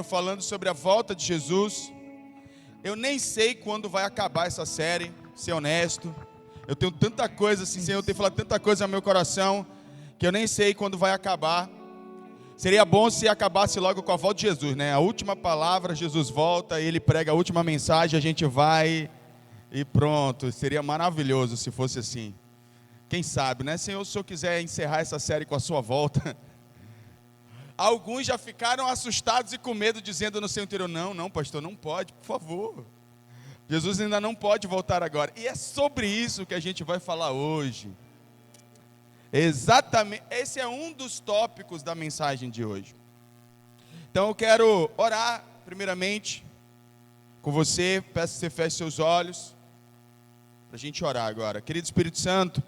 falando sobre a volta de Jesus. Eu nem sei quando vai acabar essa série, ser honesto. Eu tenho tanta coisa assim, Senhor, eu tenho falado tanta coisa no meu coração, que eu nem sei quando vai acabar. Seria bom se acabasse logo com a volta de Jesus, né? A última palavra, Jesus volta, ele prega a última mensagem, a gente vai e pronto. Seria maravilhoso se fosse assim. Quem sabe, né? Senhor, se o Senhor quiser encerrar essa série com a sua volta. Alguns já ficaram assustados e com medo, dizendo no seu interior: não, pastor, não pode, por favor. Jesus ainda não pode voltar agora. E é sobre isso que a gente vai falar hoje. Exatamente, esse é um dos tópicos da mensagem de hoje. Então eu quero orar primeiramente com você. Peço que você feche seus olhos para a gente orar agora. Querido Espírito Santo,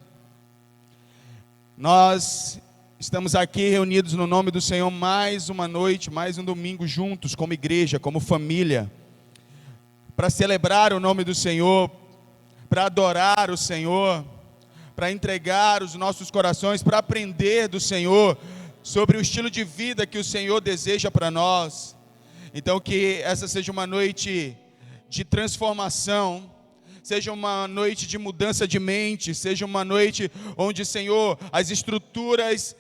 nós estamos aqui reunidos no nome do Senhor mais uma noite, mais um domingo juntos, como igreja, como família, para celebrar o nome do Senhor, para adorar o Senhor, para entregar os nossos corações, para aprender do Senhor sobre o estilo de vida que o Senhor deseja para nós. Então que essa seja uma noite de transformação, seja uma noite de mudança de mente, seja uma noite onde, Senhor, as estruturas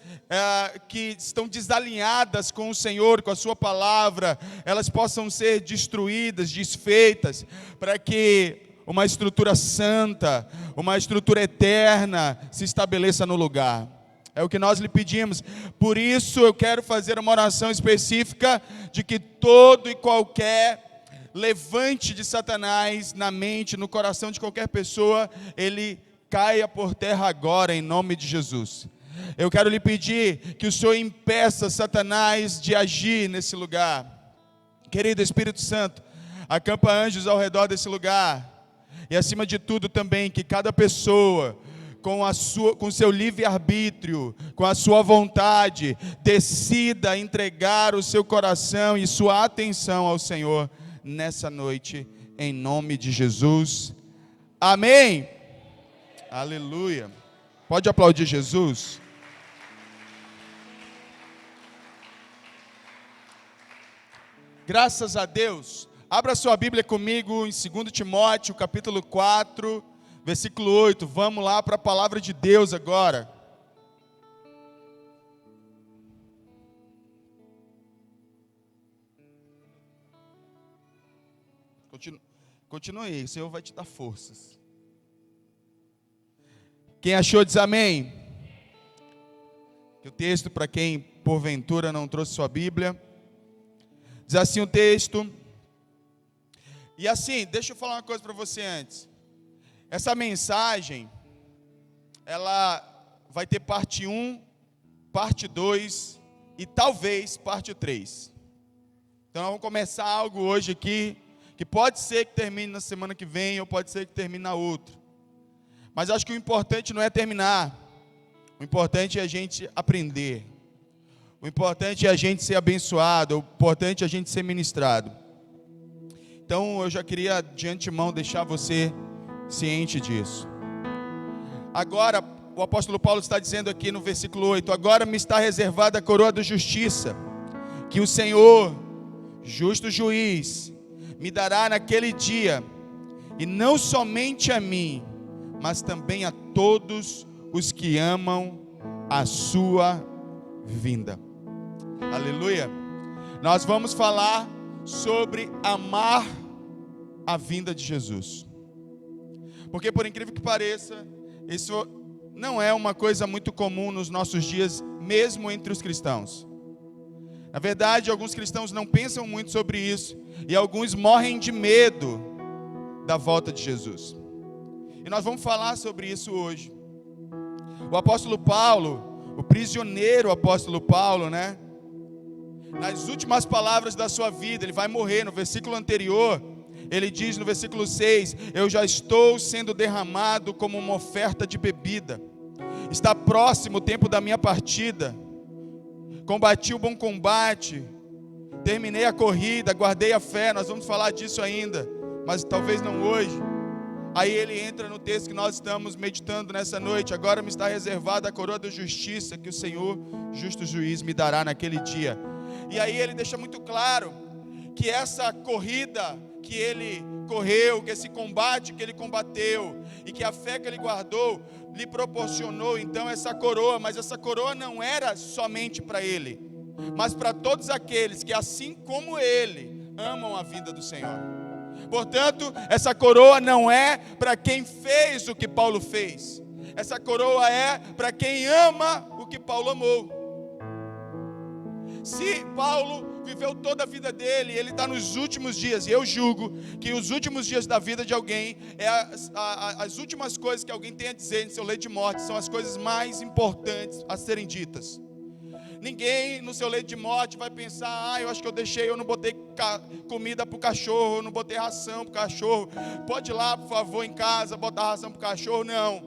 que estão desalinhadas com o Senhor, com a sua palavra, elas possam ser destruídas, desfeitas, para que uma estrutura santa, uma estrutura eterna se estabeleça no lugar. É o que nós lhe pedimos. Por isso eu quero fazer uma oração específica de que todo e qualquer levante de Satanás na mente, no coração de qualquer pessoa, ele caia por terra agora, em nome de Jesus. Eu quero lhe pedir que o Senhor impeça Satanás de agir nesse lugar. Querido Espírito Santo, acampa anjos ao redor desse lugar. E acima de tudo também, que cada pessoa, com seu livre-arbítrio, com a sua vontade, decida entregar o seu coração e sua atenção ao Senhor nessa noite, em nome de Jesus. Amém. Aleluia. Pode aplaudir Jesus. Graças a Deus. Abra sua Bíblia comigo em 2 Timóteo, capítulo 4, versículo 8. Vamos lá para a palavra de Deus agora. Continue aí, o Senhor vai te dar forças. Quem achou diz amém. O texto, para quem porventura não trouxe sua Bíblia, diz assim o texto. E assim, deixa eu falar uma coisa para você antes. Essa mensagem, ela vai ter parte 1, parte 2 e talvez parte 3. Então nós vamos começar algo hoje aqui, que pode ser que termine na semana que vem, ou pode ser que termine na outra. Mas acho que o importante não é terminar. O importante é a gente aprender. O importante é a gente ser abençoado. O importante é a gente ser ministrado. Então eu já queria de antemão deixar você ciente disso. Agora, o apóstolo Paulo está dizendo aqui no versículo 8: agora me está reservada a coroa da justiça, que o Senhor, justo juiz, me dará naquele dia, e não somente a mim, mas também a todos os que amam a sua vinda. Aleluia. Nós vamos falar sobre amar a vinda de Jesus. Porque, por incrível que pareça, isso não é uma coisa muito comum nos nossos dias, mesmo entre os cristãos. Na verdade, alguns cristãos não pensam muito sobre isso, e alguns morrem de medo da volta de Jesus. E nós vamos falar sobre isso hoje. O apóstolo Paulo, o prisioneiro apóstolo Paulo, né? Nas últimas palavras da sua vida, ele vai morrer. No versículo anterior, ele diz no versículo 6: eu já estou sendo derramado como uma oferta de bebida. Está próximo o tempo da minha partida. Combati o bom combate, terminei a corrida, guardei a fé. Nós vamos falar disso ainda, mas talvez não hoje. Aí ele entra no texto que nós estamos meditando nessa noite: agora me está reservada a coroa da justiça, que o Senhor, justo juiz, me dará naquele dia. E aí ele deixa muito claro que essa corrida que ele correu, que esse combate que ele combateu, e que a fé que ele guardou, lhe proporcionou então essa coroa. Mas essa coroa não era somente para ele, mas para todos aqueles que, assim como ele, amam a vida do Senhor. Portanto, essa coroa não é para quem fez o que Paulo fez, essa coroa é para quem ama o que Paulo amou. Se Paulo viveu toda a vida dele, ele está nos últimos dias, e eu julgo que os últimos dias da vida de alguém, as últimas coisas que alguém tem a dizer em seu leito de morte, são as coisas mais importantes a serem ditas. Ninguém no seu leito de morte vai pensar: eu acho que eu não botei comida para o cachorro, eu não botei ração para o cachorro, pode ir lá por favor em casa, botar ração para o cachorro. Não,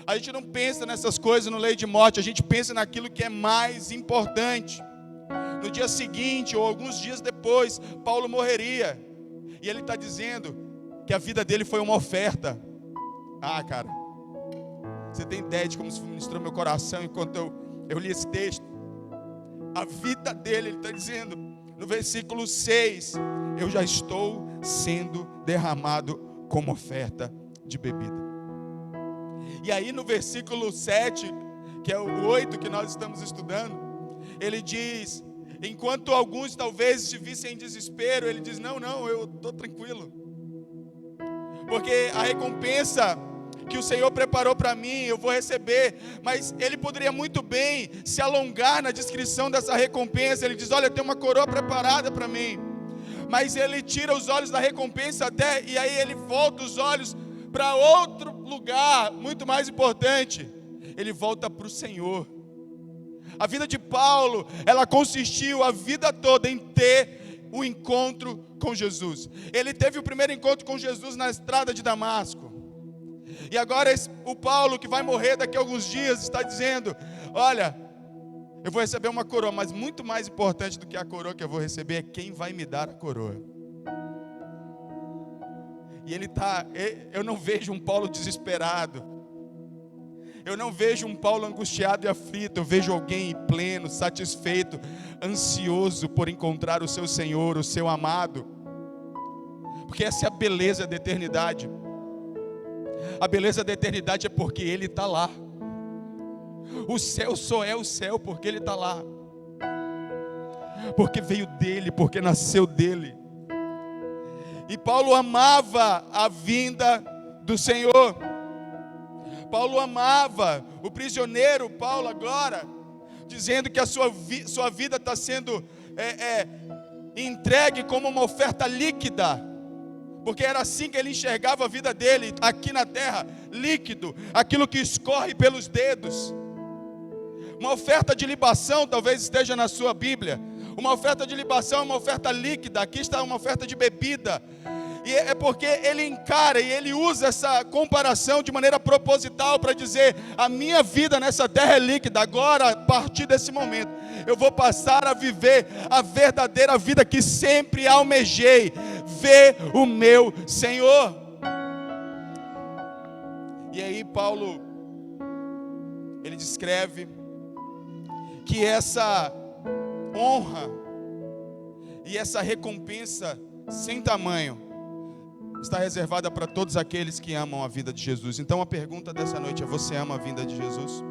a gente não pensa nessas coisas no leito de morte, a gente pensa naquilo que é mais importante. No dia seguinte, ou alguns dias depois, Paulo morreria, e ele está dizendo que a vida dele foi uma oferta. Cara, você tem ideia de como isso ministrou meu coração enquanto eu li esse texto? A vida dele, ele está dizendo, no versículo 6, eu já estou sendo derramado como oferta de bebida. E aí no versículo 7, que é o 8 que nós estamos estudando, ele diz, enquanto alguns talvez estivessem em desespero, ele diz: não, eu estou tranquilo, porque a recompensa que o Senhor preparou para mim, eu vou receber. Mas ele poderia muito bem se alongar na descrição dessa recompensa. Ele diz: olha, tem uma coroa preparada para mim. Mas ele tira os olhos da recompensa e aí ele volta os olhos para outro lugar muito mais importante. Ele volta para o Senhor. A vida de Paulo, ela consistiu a vida toda em ter o encontro com Jesus. Ele teve o primeiro encontro com Jesus na estrada de Damasco. E agora o Paulo, que vai morrer daqui a alguns dias, está dizendo: olha, eu vou receber uma coroa, mas muito mais importante do que a coroa que eu vou receber é quem vai me dar a coroa. E eu não vejo um Paulo desesperado, eu não vejo um Paulo angustiado e aflito, eu vejo alguém pleno, satisfeito, ansioso por encontrar o seu Senhor, o seu amado, porque essa é a beleza da eternidade. A beleza da eternidade é porque Ele está lá. O céu só é o céu porque Ele está lá, porque veio dEle, porque nasceu dEle. E Paulo amava a vinda do Senhor. Paulo amava o prisioneiro Paulo agora, dizendo que a sua vida está sendo entregue como uma oferta líquida, porque era assim que ele enxergava a vida dele aqui na terra, líquido, aquilo que escorre pelos dedos. Uma oferta de libação talvez esteja na sua Bíblia. Uma oferta de libação é uma oferta líquida, aqui está uma oferta de bebida. E é porque ele encara e ele usa essa comparação de maneira proposital para dizer: a minha vida nessa terra é líquida, agora a partir desse momento eu vou passar a viver a verdadeira vida que sempre almejei, ver o meu Senhor. E aí Paulo, ele descreve que essa honra e essa recompensa sem tamanho está reservada para todos aqueles que amam a vida de Jesus. Então a pergunta dessa noite é: você ama a vinda de Jesus?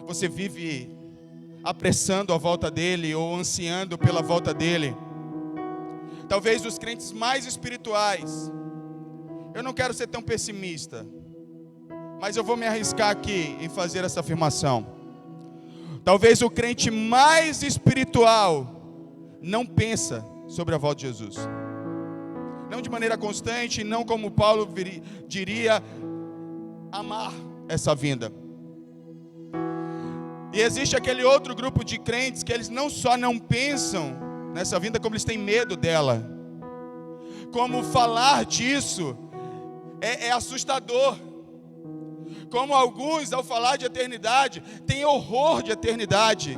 Você vive apressando a volta dele ou ansiando pela volta dele? Talvez os crentes mais espirituais, eu não quero ser tão pessimista, mas eu vou me arriscar aqui em fazer essa afirmação. Talvez o crente mais espiritual não pensa sobre a volta de Jesus, não de maneira constante, não como Paulo diria, amar essa vinda. E existe aquele outro grupo de crentes que eles não só não pensam nessa vinda, como eles têm medo dela. Como falar disso é assustador. Como alguns, ao falar de eternidade, têm horror de eternidade.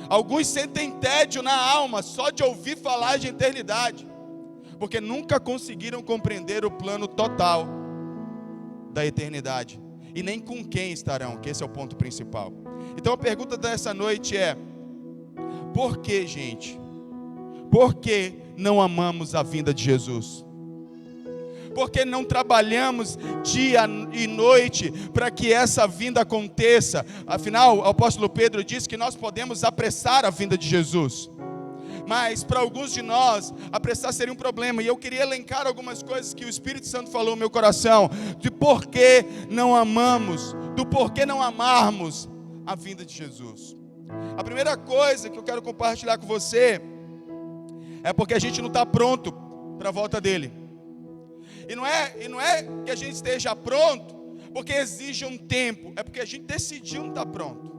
Alguns sentem tédio na alma só de ouvir falar de eternidade, porque nunca conseguiram compreender o plano total da eternidade, e nem com quem estarão, que esse é o ponto principal. Então a pergunta dessa noite é: Por que, gente? Por que não amamos a vinda de Jesus? Por que não trabalhamos dia e noite para que essa vinda aconteça? Afinal, o apóstolo Pedro diz que nós podemos apressar a vinda de Jesus. Mas para alguns de nós, apressar seria um problema. E eu queria elencar algumas coisas que o Espírito Santo falou no meu coração, de por que não amamos, do porquê não amarmos a vinda de Jesus. A primeira coisa que eu quero compartilhar com você é porque a gente não está pronto para a volta dele. E não é que a gente esteja pronto porque exige um tempo, é porque a gente decidiu não estar pronto.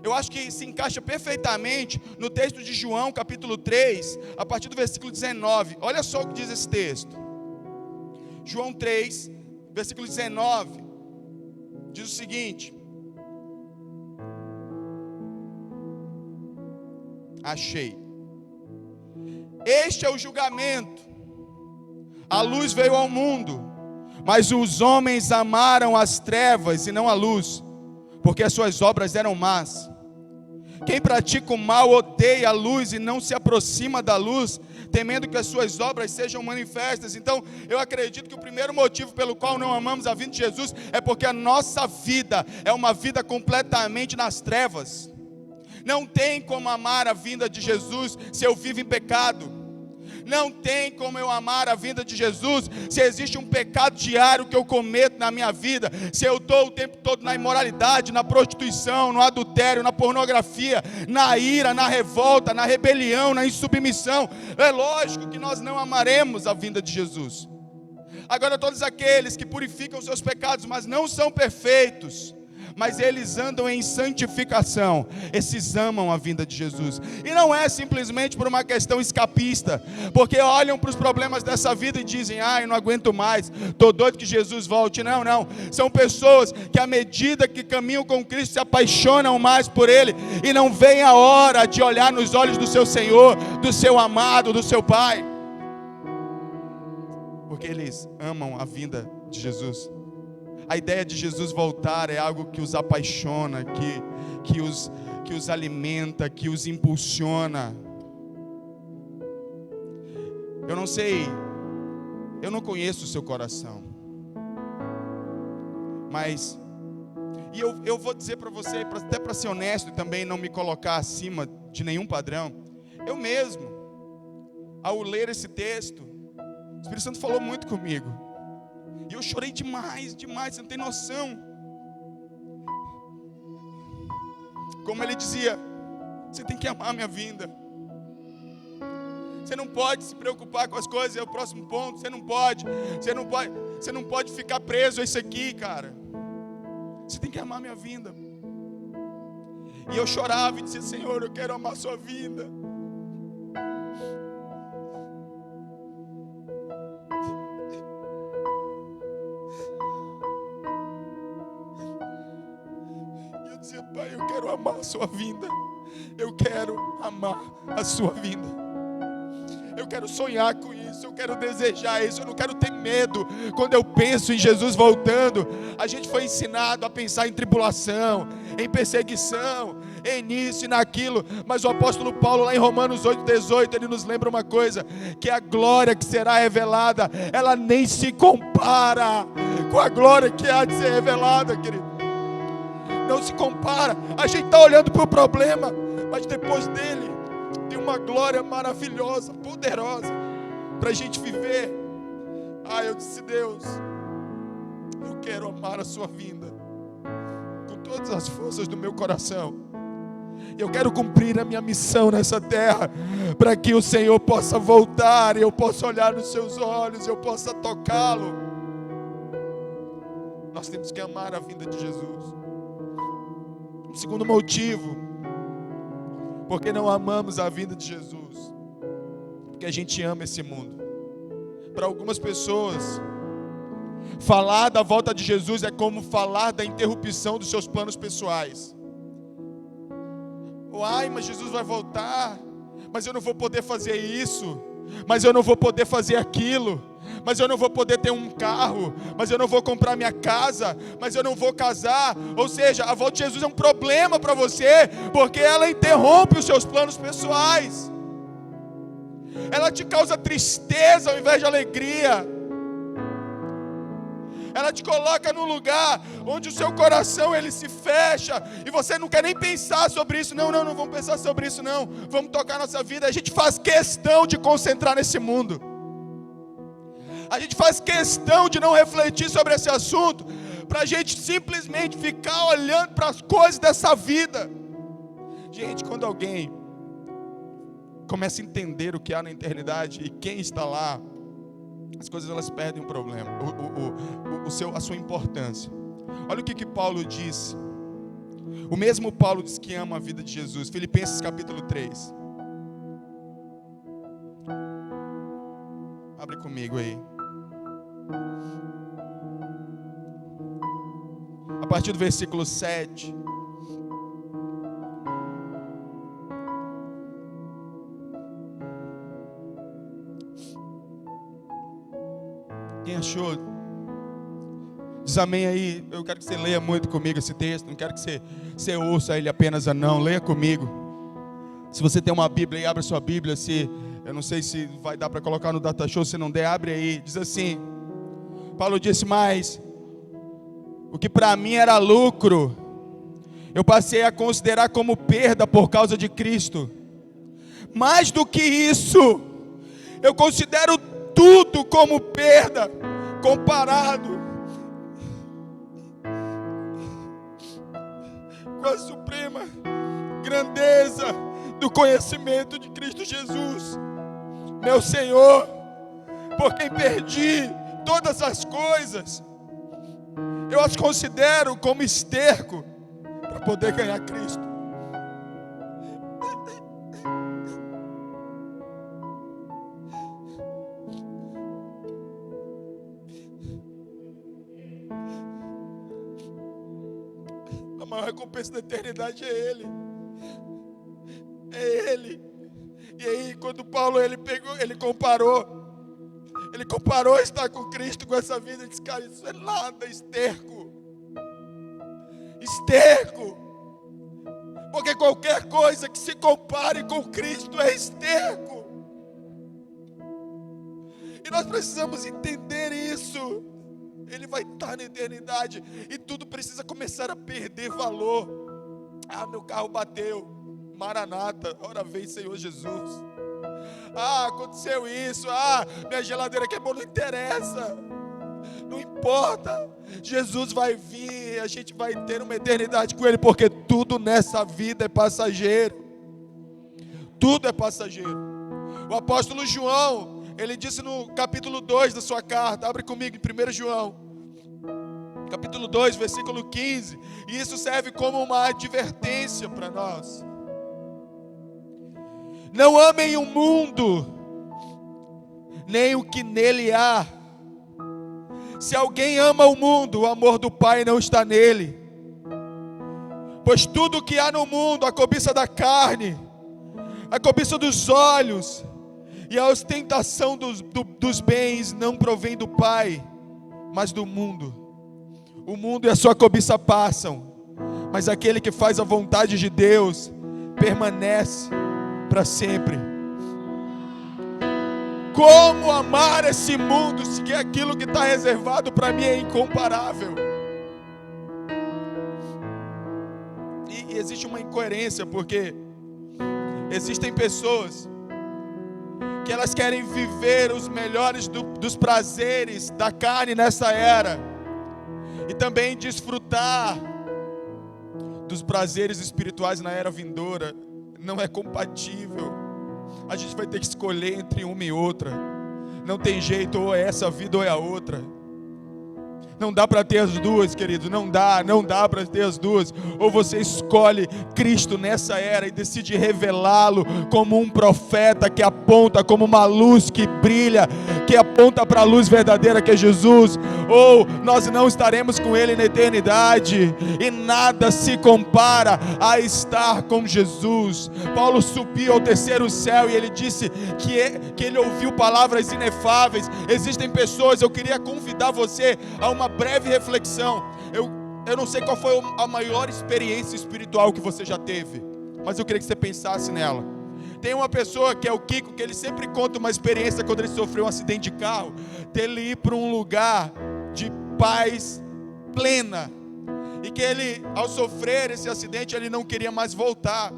Eu acho que se encaixa perfeitamente no texto de João, capítulo 3, a partir do versículo 19. Olha só o que diz esse texto. João 3, versículo 19, diz o seguinte: achei. Este é o julgamento. A luz veio ao mundo, mas os homens amaram as trevas e não a luz, porque as suas obras eram más. Quem pratica o mal odeia a luz e não se aproxima da luz, temendo que as suas obras sejam manifestas. Então, eu acredito que o primeiro motivo pelo qual não amamos a vinda de Jesus é porque a nossa vida é uma vida completamente nas trevas. Não tem como amar a vinda de Jesus se eu vivo em pecado. Não tem como eu amar a vinda de Jesus se existe um pecado diário que eu cometo na minha vida, se eu estou o tempo todo na imoralidade, na prostituição, no adultério, na pornografia, na ira, na revolta, na rebelião, na insubmissão. É lógico que nós não amaremos a vinda de Jesus. Agora, todos aqueles que purificam seus pecados, mas não são perfeitos, mas eles andam em santificação, esses amam a vinda de Jesus. E não é simplesmente por uma questão escapista, porque olham para os problemas dessa vida e dizem: eu não aguento mais, estou doido que Jesus volte. Não, são pessoas que à medida que caminham com Cristo se apaixonam mais por Ele, e não vem a hora de olhar nos olhos do seu Senhor, do seu amado, do seu Pai, porque eles amam a vinda de Jesus. A ideia de Jesus voltar é algo que os apaixona, que os alimenta, que os impulsiona. Eu não sei, eu não conheço o seu coração, mas, e eu vou dizer para você, até para ser honesto e também não me colocar acima de nenhum padrão, eu mesmo, ao ler esse texto, o Espírito Santo falou muito comigo. E eu chorei demais, você não tem noção. Como ele dizia: você tem que amar a minha vinda. Você não pode se preocupar com as coisas, é o próximo ponto. Você não pode ficar preso a isso aqui, cara. Você tem que amar a minha vinda. E eu chorava e dizia: Senhor, eu quero amar a sua vinda. Pai, eu quero amar a sua vinda. Eu quero amar a sua vinda. Eu quero sonhar com isso. Eu quero desejar isso. Eu não quero ter medo quando eu penso em Jesus voltando. A gente foi ensinado a pensar em tribulação, em perseguição, em isso e naquilo. Mas o apóstolo Paulo, lá em Romanos 8,18, ele nos lembra uma coisa: que a glória que será revelada, ela nem se compara com a glória que há de ser revelada, querido. Não se compara. A gente está olhando para o problema, mas depois dele tem uma glória maravilhosa, poderosa, para a gente viver. Eu disse: Deus, eu quero amar a sua vinda com todas as forças do meu coração. Eu quero cumprir a minha missão nessa terra, para que o Senhor possa voltar, e eu possa olhar nos seus olhos, eu possa tocá-lo. Nós temos que amar a vinda de Jesus. Segundo motivo, porque não amamos a vinda de Jesus, porque a gente ama esse mundo. Para algumas pessoas, falar da volta de Jesus é como falar da interrupção dos seus planos pessoais. Mas Jesus vai voltar, mas eu não vou poder fazer isso, mas eu não vou poder fazer aquilo, mas eu não vou poder ter um carro, mas eu não vou comprar minha casa, mas eu não vou casar. Ou seja, a volta de Jesus é um problema para você, porque ela interrompe os seus planos pessoais. Ela te causa tristeza ao invés de alegria. Ela te coloca num lugar onde o seu coração ele se fecha e você não quer nem pensar sobre isso. Não vamos pensar sobre isso não. Vamos tocar nossa vida. A gente faz questão de concentrar nesse mundo. A gente faz questão de não refletir sobre esse assunto, para a gente simplesmente ficar olhando para as coisas dessa vida. Gente, quando alguém começa a entender o que há na eternidade e quem está lá, as coisas elas perdem o problema, a sua importância. Olha o que Paulo disse. O mesmo Paulo diz que ama a vida de Jesus. Filipenses capítulo 3. Abre comigo aí. A partir do versículo 7. Quem achou? Diz amém aí. Eu quero que você leia muito comigo esse texto. Não quero que você ouça ele apenas não. Leia comigo. Se você tem uma Bíblia aí, abre a sua Bíblia. Eu não sei se vai dar para colocar no data show. Se não der, abre aí. Diz assim. Paulo disse, mas o que para mim era lucro, eu passei a considerar como perda por causa de Cristo. Mais do que isso, eu considero tudo como perda, comparado com a suprema grandeza do conhecimento de Cristo Jesus, meu Senhor, por quem perdi todas as coisas. Eu as considero como esterco para poder ganhar Cristo. A maior recompensa da eternidade é Ele. É Ele. E aí, quando Paulo ele comparou estar com Cristo com essa vida. Ele disse, cara, isso é nada, esterco. Esterco. Porque qualquer coisa que se compare com Cristo é esterco. E nós precisamos entender isso. Ele vai estar na eternidade e tudo precisa começar a perder valor. Ah, meu carro bateu. Maranata, ora vem Senhor Jesus. Ah, aconteceu isso. Ah, minha geladeira quebrou. Não interessa. Não importa. Jesus vai vir. A gente vai ter uma eternidade com Ele. Porque tudo nessa vida é passageiro. Tudo é passageiro. O apóstolo João, ele disse no capítulo 2 da sua carta. Abre comigo em 1 João. Capítulo 2, versículo 15. E isso serve como uma advertência para nós. Não amem o mundo, nem o que nele há. Se alguém ama o mundo, o amor do Pai não está nele. Pois tudo que há no mundo, a cobiça da carne, a cobiça dos olhos e a ostentação dos bens, não provém do Pai, mas do mundo. O mundo e a sua cobiça passam, mas aquele que faz a vontade de Deus permanece para sempre. Como amar esse mundo se aquilo que está reservado para mim é incomparável? E existe uma incoerência, porque existem pessoas que elas querem viver os melhores dos prazeres da carne nessa era e também desfrutar dos prazeres espirituais na era vindoura. Não é compatível. A gente vai ter que escolher entre uma e outra. Não tem jeito, ou é essa vida ou é a outra. Não dá para ter as duas, querido. Não dá para ter as duas. Ou você escolhe Cristo nessa era e decide revelá-lo como um profeta que aponta, como uma luz que brilha, que porque aponta para a luz verdadeira que é Jesus, ou nós não estaremos com Ele na eternidade. E nada se compara a estar com Jesus. Paulo subiu ao terceiro céu e ele disse que ele ouviu palavras inefáveis. Existem pessoas, eu queria convidar você a uma breve reflexão. Eu não sei qual foi a maior experiência espiritual que você já teve, mas eu queria que você pensasse nela. Tem uma pessoa que é o Kiko, que ele sempre conta uma experiência quando ele sofreu um acidente de carro, dele ir para um lugar de paz plena, e que ele, ao sofrer esse acidente, ele não queria mais voltar.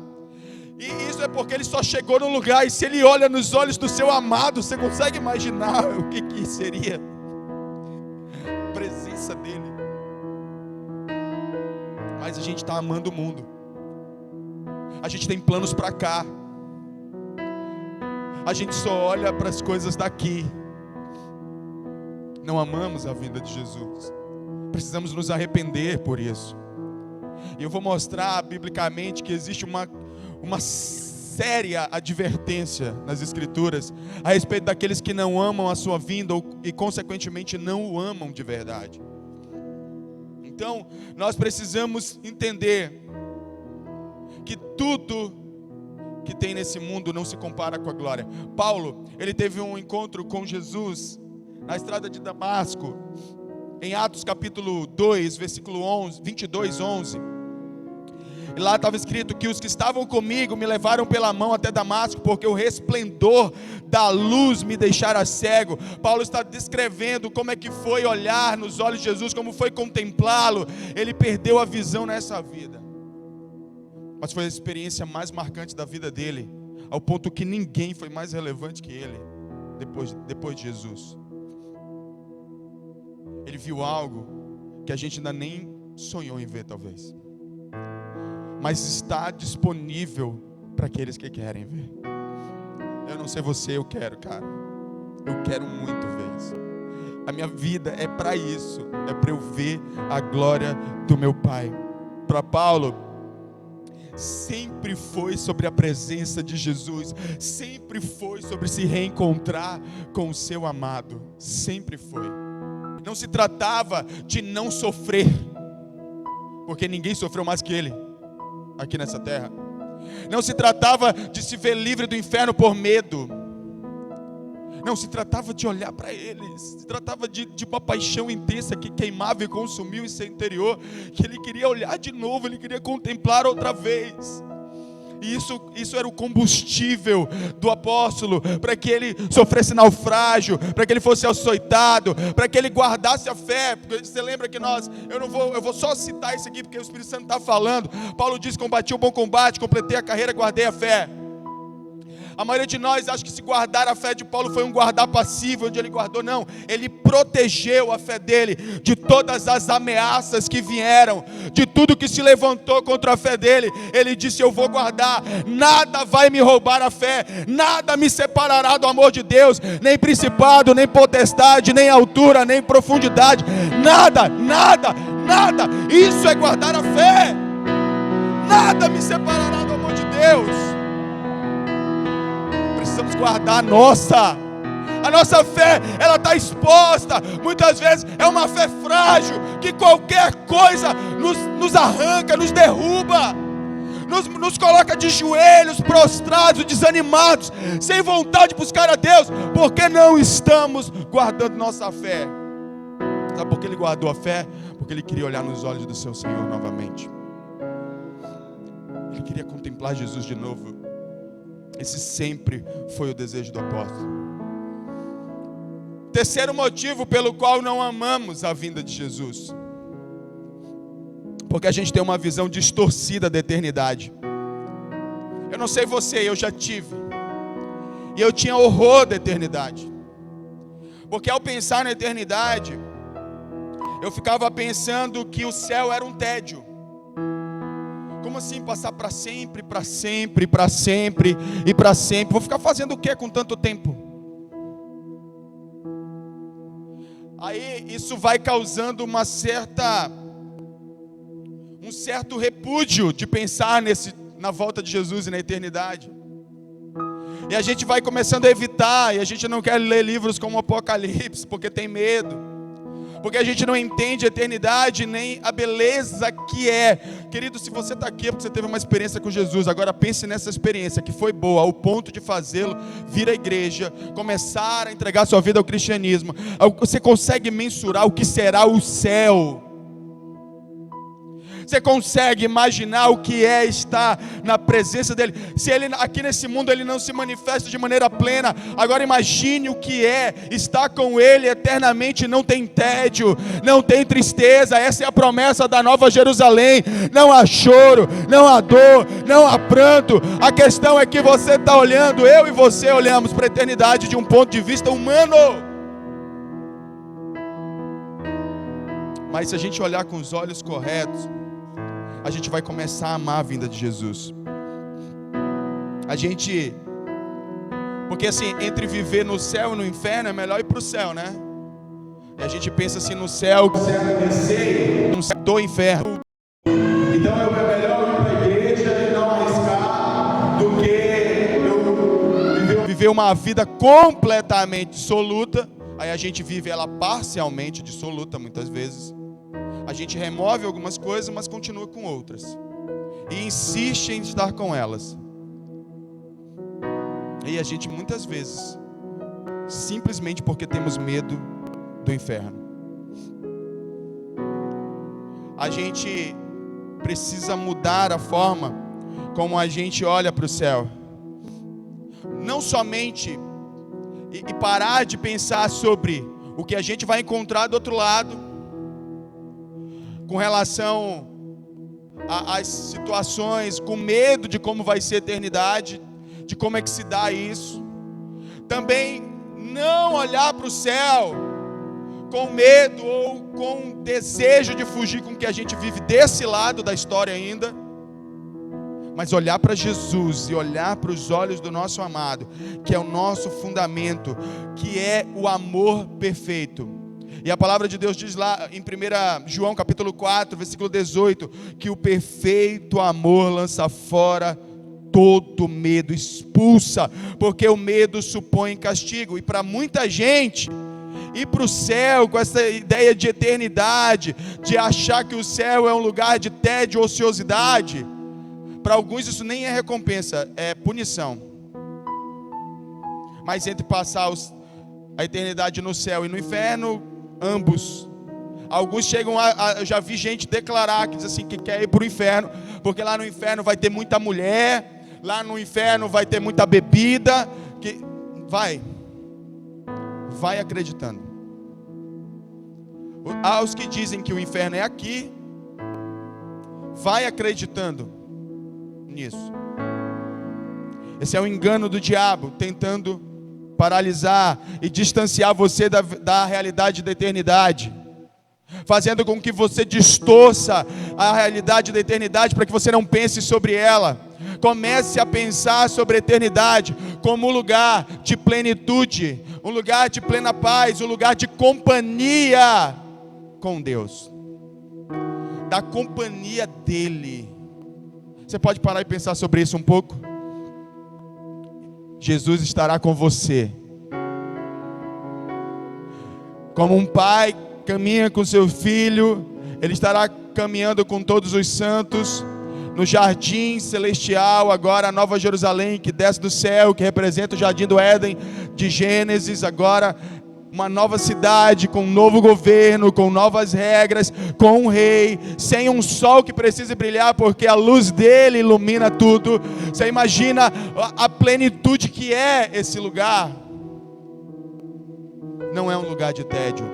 E isso é porque ele só chegou no lugar, e se ele olha nos olhos do seu amado, você consegue imaginar o que seria a presença dele. Mas a gente está amando o mundo, a gente tem planos para cá, a gente só olha para as coisas daqui, não amamos a vinda de Jesus. Precisamos nos arrepender por isso. E eu vou mostrar biblicamente que existe uma séria advertência nas Escrituras a respeito daqueles que não amam a sua vinda e consequentemente não o amam de verdade. Então, nós precisamos entender que tudo que tem nesse mundo não se compara com a glória. Paulo, ele teve um encontro com Jesus na estrada de Damasco, em Atos capítulo 2, versículo 22, 11. E lá estava escrito que os que estavam comigo me levaram pela mão até Damasco, porque o resplendor da luz me deixara cego. Paulo está descrevendo como é que foi olhar nos olhos de Jesus, como foi contemplá-lo. Ele perdeu a visão nessa vida, mas foi a experiência mais marcante da vida dele, ao ponto que ninguém foi mais relevante que ele, depois de Jesus. Ele viu algo que a gente ainda nem sonhou em ver, talvez, mas está disponível para aqueles que querem ver. Eu não sei você, eu quero, cara. Eu quero muito ver isso. A minha vida é para isso, é para eu ver a glória do meu Pai. Para Paulo, sempre foi sobre a presença de Jesus, sempre foi sobre se reencontrar com o seu amado, sempre foi. Não se tratava de não sofrer, porque ninguém sofreu mais que ele aqui nessa terra. Não se tratava de se ver livre do inferno por medo. Não se tratava de olhar para ele. Se tratava de uma paixão intensa que queimava e consumiu em seu interior, que ele queria olhar de novo, ele queria contemplar outra vez. E isso era o combustível do apóstolo, para que ele sofresse naufrágio, para que ele fosse açoitado, para que ele guardasse a fé. Porque você lembra que eu vou só citar isso aqui, porque o Espírito Santo está falando. Paulo diz: combati o bom combate, completei a carreira, guardei a fé. A maioria de nós acha que se guardar a fé de Paulo foi um guardar passivo, onde ele guardou. Não, ele protegeu a fé dele de todas as ameaças que vieram, de tudo que se levantou contra a fé dele. Ele disse: eu vou guardar, nada vai me roubar a fé, nada me separará do amor de Deus, nem principado, nem potestade, nem altura, nem profundidade, nada, nada, nada. Isso é guardar a fé. Nada me separará do amor de Deus. Precisamos guardar a nossa fé, ela está exposta, muitas vezes é uma fé frágil, que qualquer coisa nos arranca, nos derruba, nos coloca de joelhos, prostrados, desanimados, sem vontade de buscar a Deus, porque não estamos guardando nossa fé. Sabe por que ele guardou a fé? Porque ele queria olhar nos olhos do seu Senhor novamente, ele queria contemplar Jesus de novo. Esse sempre foi o desejo do apóstolo. Terceiro motivo pelo qual não amamos a vinda de Jesus: porque a gente tem uma visão distorcida da eternidade. Eu não sei você, eu já tive, e eu tinha horror da eternidade, porque ao pensar na eternidade, eu ficava pensando que o céu era um tédio. Como assim passar para sempre, para sempre, para sempre e para sempre? Vou ficar fazendo o que com tanto tempo? Aí isso vai causando um certo repúdio de pensar na volta de Jesus e na eternidade. E a gente vai começando a evitar, e a gente não quer ler livros como Apocalipse, porque tem medo. Porque a gente não entende a eternidade, nem a beleza que é. Querido, se você está aqui é porque você teve uma experiência com Jesus. Agora pense nessa experiência que foi boa, ao ponto de fazê-lo vir à igreja, começar a entregar sua vida ao cristianismo. Você consegue mensurar o que será o céu? Você consegue imaginar o que é estar na presença dele? Se ele aqui nesse mundo ele não se manifesta de maneira plena, agora imagine o que é estar com ele eternamente. Não tem tédio, não tem tristeza. Essa é a promessa da Nova Jerusalém. Não há choro, não há dor, não há pranto. A questão é que você está olhando, eu e você olhamos para a eternidade de um ponto de vista humano. Mas se a gente olhar com os olhos corretos, a gente vai começar a amar a vinda de Jesus. Porque assim, entre viver no céu e no inferno, é melhor ir para o céu, né? E a gente pensa assim, no céu, é receio do inferno. Então é melhor ir para a igreja e não arriscar do que eu viver uma vida completamente dissoluta. Aí a gente vive ela parcialmente dissoluta muitas vezes. A gente remove algumas coisas, mas continua com outras. E insiste em estar com elas. E a gente muitas vezes, simplesmente porque temos medo do inferno. A gente precisa mudar a forma como a gente olha para o céu. Não somente e parar de pensar sobre o que a gente vai encontrar do outro lado, com relação às situações, com medo de como vai ser a eternidade, de como é que se dá isso. Também não olhar para o céu com medo ou com desejo de fugir com o que a gente vive desse lado da história ainda, mas olhar para Jesus e olhar para os olhos do nosso amado, que é o nosso fundamento, que é o amor perfeito. E a palavra de Deus diz lá em 1 João capítulo 4, versículo 18, que o perfeito amor lança fora todo medo, expulsa, porque o medo supõe castigo. E para muita gente, ir para o céu com essa ideia de eternidade, de achar que o céu é um lugar de tédio, ociosidade, para alguns isso nem é recompensa, é punição. Mas entre passar a eternidade no céu e no inferno, ambos. Alguns chegam eu já vi gente declarar que diz assim, que quer ir para o inferno, porque lá no inferno vai ter muita mulher, lá no inferno vai ter muita bebida, que vai acreditando. Aos que dizem que o inferno é aqui, vai acreditando nisso. Esse é o engano do diabo, tentando paralisar e distanciar você da realidade da eternidade, fazendo com que você distorça a realidade da eternidade para que você não pense sobre ela. Comece a pensar sobre a eternidade como um lugar de plenitude, um lugar de plena paz, um lugar de companhia com Deus, da companhia dele. Você pode parar e pensar sobre isso um pouco? Jesus estará com você. Como um pai caminha com seu filho, ele estará caminhando com todos os santos no jardim celestial, agora a Nova Jerusalém que desce do céu, que representa o jardim do Éden de Gênesis. Agora uma nova cidade, com um novo governo, com novas regras, com um rei, sem um sol que precise brilhar, porque a luz dele ilumina tudo. Você imagina a plenitude que é esse lugar? Não é um lugar de tédio,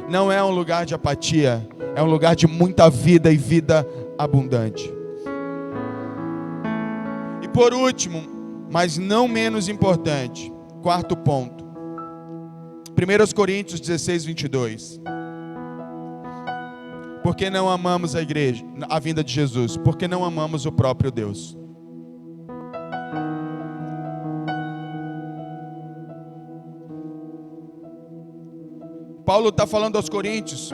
não é um lugar de apatia, é um lugar de muita vida e vida abundante. E por último, mas não menos importante, quarto ponto, 1 Coríntios 16, 22. Por que não amamos a igreja, a vinda de Jesus? Porque não amamos o próprio Deus. Paulo está falando aos Coríntios,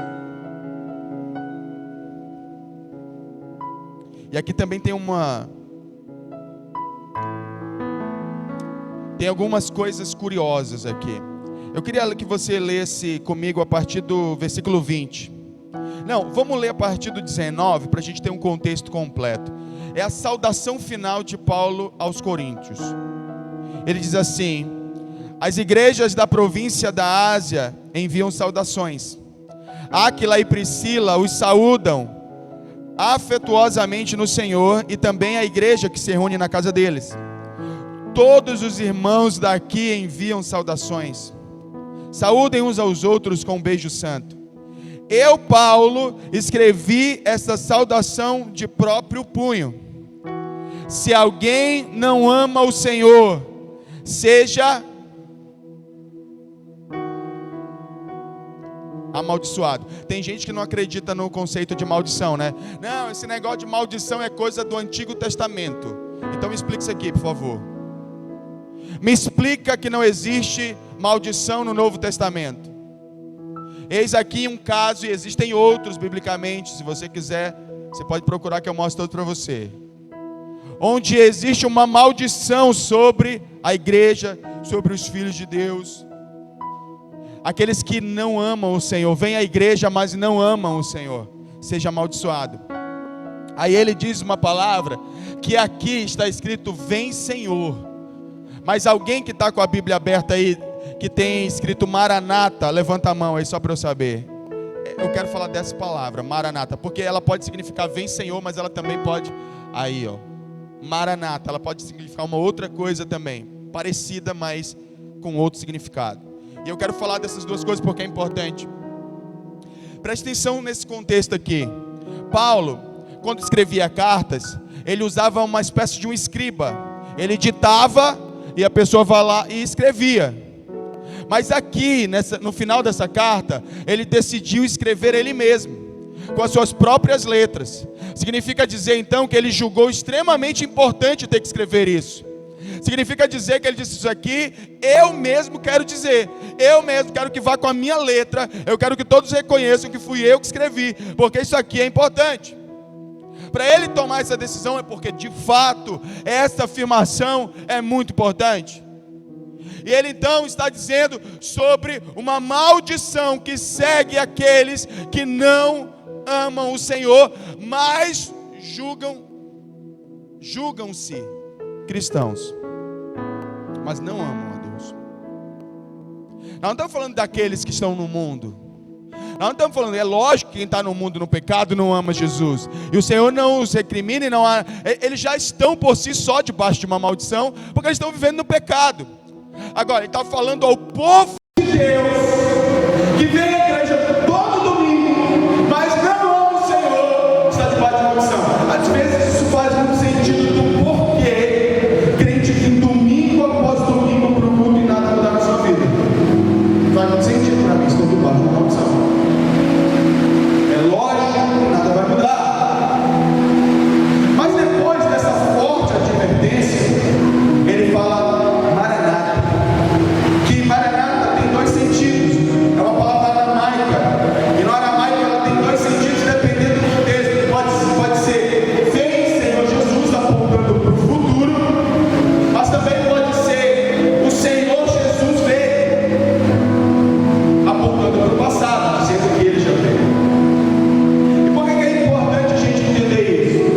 e aqui também tem tem algumas coisas curiosas aqui. Eu queria que você lesse comigo a partir do versículo 20. Não, vamos ler a partir do 19 para a gente ter um contexto completo. É a saudação final de Paulo aos Coríntios. Ele diz assim: as igrejas da província da Ásia enviam saudações. Áquila e Priscila os saúdam afetuosamente no Senhor, e também a igreja que se reúne na casa deles. Todos os irmãos daqui enviam saudações. Saúdem uns aos outros com um beijo santo. Eu, Paulo, escrevi essa saudação de próprio punho. Se alguém não ama o Senhor, seja amaldiçoado. Tem gente que não acredita no conceito de maldição, né? Não, esse negócio de maldição é coisa do Antigo Testamento. Então me explica isso aqui, por favor. Me explica que não existe maldição no Novo Testamento. Eis aqui um caso, e existem outros biblicamente. Se você quiser, você pode procurar que eu mostro todo para você. Onde existe uma maldição sobre a igreja, sobre os filhos de Deus. Aqueles que não amam o Senhor, vêm à igreja, mas não amam o Senhor, seja amaldiçoado. Aí ele diz uma palavra, que aqui está escrito, vem Senhor. Mas alguém que está com a Bíblia aberta aí, que tem escrito Maranata, levanta a mão aí só para eu saber. Eu quero falar dessa palavra, Maranata, porque ela pode significar vem Senhor, mas ela também pode, aí ó, Maranata, ela pode significar uma outra coisa também, parecida, mas com outro significado. E eu quero falar dessas duas coisas porque é importante. Preste atenção nesse contexto aqui. Paulo, quando escrevia cartas, ele usava uma espécie de um escriba. Ele ditava e a pessoa vai lá e escrevia. Mas aqui, no final dessa carta, ele decidiu escrever ele mesmo, com as suas próprias letras. Significa dizer então que ele julgou extremamente importante ter que escrever isso. Significa dizer que ele disse isso aqui, eu mesmo quero dizer, eu mesmo quero que vá com a minha letra, eu quero que todos reconheçam que fui eu que escrevi, porque isso aqui é importante. Para ele tomar essa decisão é porque de fato essa afirmação é muito importante. E ele então está dizendo sobre uma maldição que segue aqueles que não amam o Senhor, mas julgam-se cristãos, mas não amam a Deus. Nós não estamos falando daqueles que estão no mundo. Nós não estamos falando, é lógico que quem está no mundo no pecado não ama Jesus. E o Senhor não os recrimina e não há, eles já estão por si só debaixo de uma maldição, porque eles estão vivendo no pecado. Agora, ele está falando ao povo de Deus, que vem à igreja todo domingo, mas não ama o Senhor, está debaixo de maldição. Às vezes isso faz muito sentido do porquê crente vir domingo após domingo para o culto e nada mudar na sua vida. Faz muito sentido para mim, estou debaixo de uma maldição. É lógico que nada vai mudar. Mas depois dessa forte advertência, ele fala Maranata tem dois sentidos. É uma palavra aramaica. E no aramaico ela tem dois sentidos dependendo do contexto. Pode ser vem Senhor Jesus apontando para o futuro, mas também pode ser o Senhor Jesus veio apontando para o passado, dizendo que ele já veio. E por que é importante a gente entender isso?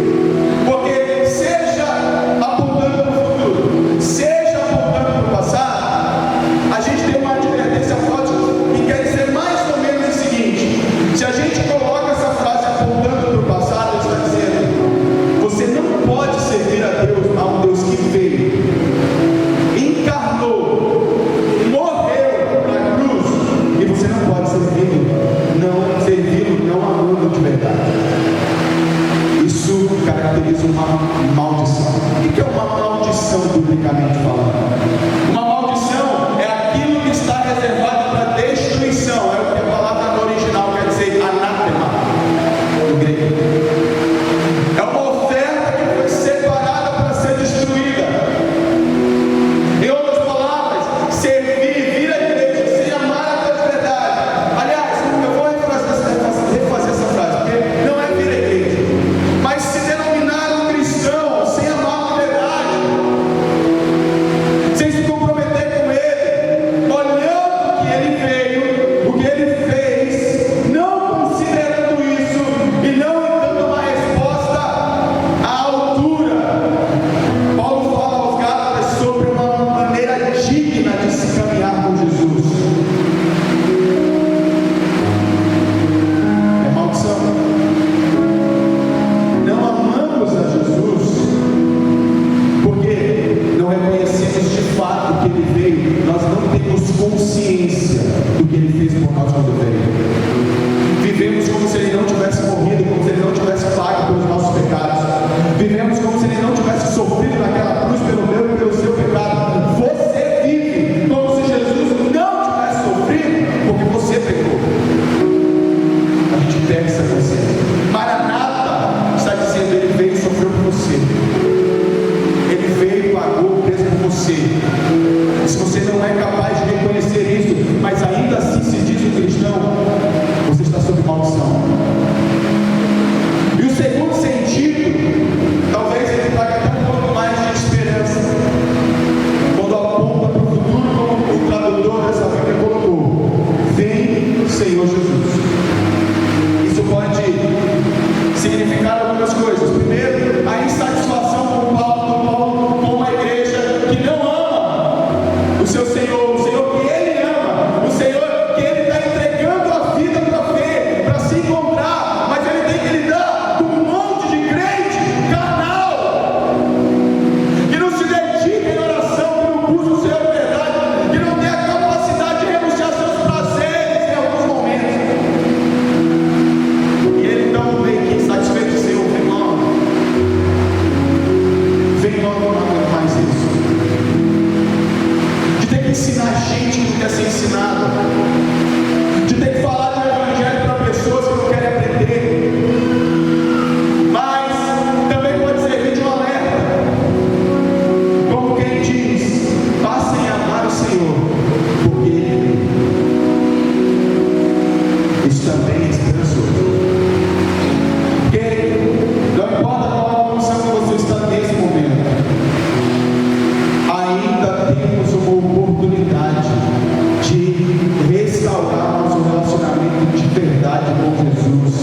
Porque seja apontando para o futuro, seja apontando para o passado, a gente tem uma advertência forte que quer dizer mais ou menos o seguinte: se a gente coloca essa frase apontando para o passado, ele está dizendo, você não pode servir a Deus, a um Deus que veio, encarnou, morreu na cruz, e você não pode servi-lo não amando de verdade. Isso caracteriza uma maldição. O que é uma maldição biblicamente falando? Uma maldição é aquilo que está reservado para destruição. É o que a palavra no original quer dizer, anátema, no grego. É uma oferta que foi separada para ser destruída. Em outras palavras, servir, vir à igreja sem amar a Deus de verdade. Aliás, eu vou refazer essa frase, porque não é vir à igreja, mas se denominar um cristão sem amar a verdade. você. Se você não é capaz de reconhecer isso, mas ainda assim se diz um cristão, você está sob maldição. E o segundo sentido, talvez ele traga até um pouco mais de esperança, quando aponta para o futuro, como o tradutor dessa Bíblia colocou: vem Senhor Jesus. Isso pode significar algumas coisas. Primeiro, a insatisfação com Paulo com uma igreja que não ama o seu Senhor, o Senhor que ele ama, o Senhor que ele está entregando a vida para ver, para se encontrar, mas ele tem que lidar com um monte de crente carnal, que não se dedica em oração, que não busca o Senhor de verdade, que não tem a capacidade de renunciar seus prazeres em alguns momentos. E ele então vem aqui satisfeito do Senhor, vem logo, não aguento mais isso. De ter que ensinar gente que não quer ser ensinado, de ter que falar do Evangelho para pessoas que não querem aprender. Mas também pode servir de um alerta, como quem diz: passem a amar o Senhor, porque Ele veio. Isso também é esperançoso. Porque não importa qual a condição que você está nesse momento, ainda temos uma oportunidade de restaurarmos o relacionamento de verdade com Jesus,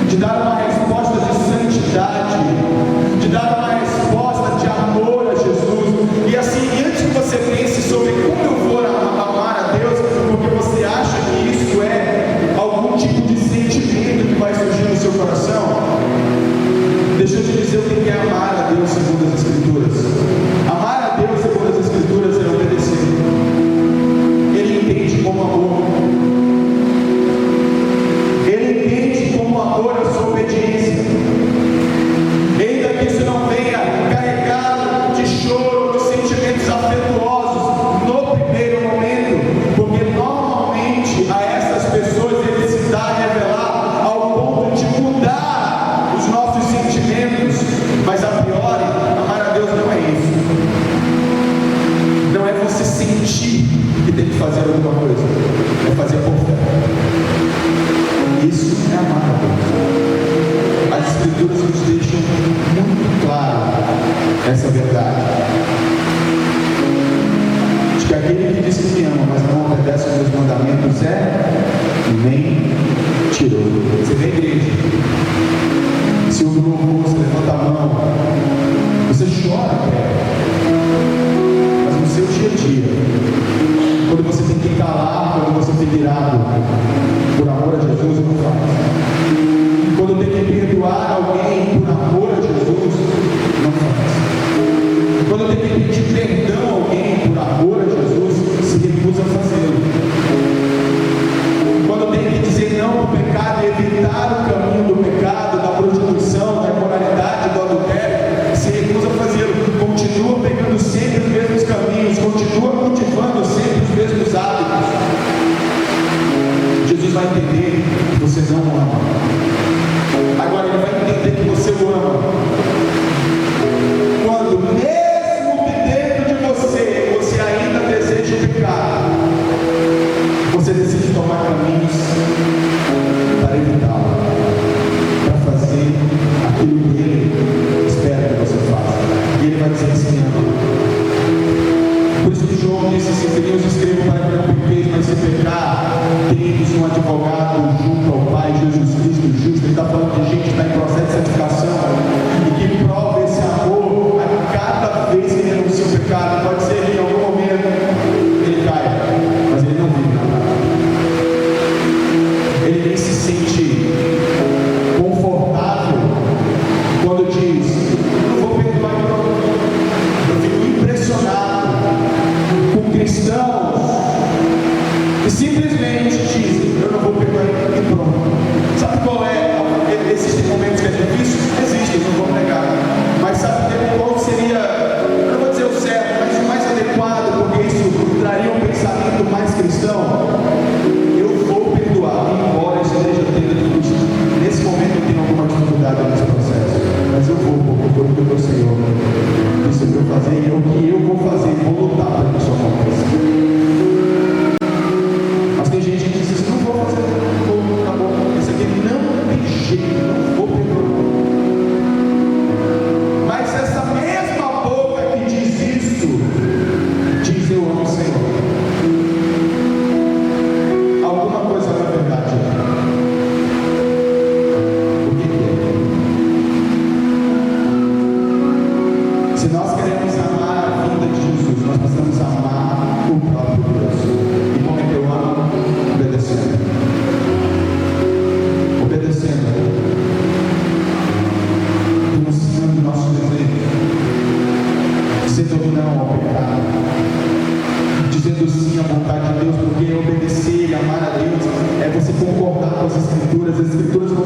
de dar uma resposta de santidade, de dar uma resposta de amor a Jesus. E assim, antes que você pense sobre como eu vou amar a Deus, porque você acha que isso é algum tipo de sentimento que vai surgir no seu coração, deixa eu te dizer o que é amar a Deus segundo as Escrituras. Amar a Deus segundo as Escrituras é obedecer. Ele entende como amor. Ele entende como amor a sua obediência. Ainda que isso não venha carregado de choro, de sentimentos afetuosos no primeiro momento, porque normalmente a essas pessoas ele se dá a revelar ao ponto de mudar os nossos sentimentos. Mas a priori, amar a Deus não é isso. Não é você sentir que tem que fazer alguma coisa, é fazer por fé. Isso é amar a Deus. As Escrituras nos deixam muito claro essa verdade, de que aquele que diz que me ama, mas não obedece aos meus mandamentos é mentiroso. Você vê a igreja, se ouve o louvor, você levanta a mão, você chora, mas no seu dia a dia, quando você tem que calar, quando você tem virado por amor a Jesus, não faz. Quando tem que perdoar alguém por amor a Jesus, não faz. Quando tem que pedir perdão a alguém por amor a Jesus, se recusa a fazê-lo. Quando tem que dizer não ao pecado e evitar o caminho do pecado, da prostituição, da imoralidade, do adultério, se recusa a fazê-lo. Continua pegando sempre os mesmos caminhos, continua cultivando sempre os mesmos hábitos. Jesus vai entender que você não o ama. Agora ele vai entender que você o ama quando, mesmo que dentro de você ainda deseja o pecado, você decide tomar caminhos para evitá-lo, para fazer aquilo que ele espera que você faça. E ele vai dizer que se ama. Por isso que João disse assim: filhinhos, escrevo para que não pequeis, mas se pecar, temos um advogado junto ao Pai, Jesus Cristo justo. Ele está falando de gente que está em processo de santificação e que prova esse amor a cada vez que renuncia o pecado. Pode ser que em algum momento ele caia, mas ele não vive na prática. Ele nem se sente confortável quando diz: eu não vou perdoar e pronto. Eu fico impressionado com cristãos que simplesmente dizem: eu não vou perdoar e pronto. Sabe qual é? Existem momentos que é difícil? Existem, não vou negar. Mas sabe qual seria, eu não vou dizer o certo, mas o mais adequado, porque isso traria um pensamento mais cristão? Eu vou perdoar, embora esteja tendo, nesse momento eu tenho alguma dificuldade nesse processo, mas eu vou, porque foi o que o Senhor disse para eu fazer, e é o que eu eu vou fazer, vou lutar para que isso aconteça. Mas tem gente que diz assim, não vou fazer, tá bom, esse aqui não tem jeito, não vou perdoar. Mas essa mesma boca que diz isso, diz eu amo o Senhor. Alguma coisa não é verdade. O que é? Se nós queremos amar a vinda de Jesus, nós precisamos amar o próprio Deus. E como é que eu amo? Obedecendo. Obedecendo. Denunciando nossos desejos. Dizendo não ao pecado. Dizendo sim à vontade de Deus, porque obedecer e amar a Deus é você concordar com as Escrituras. As Escrituras vão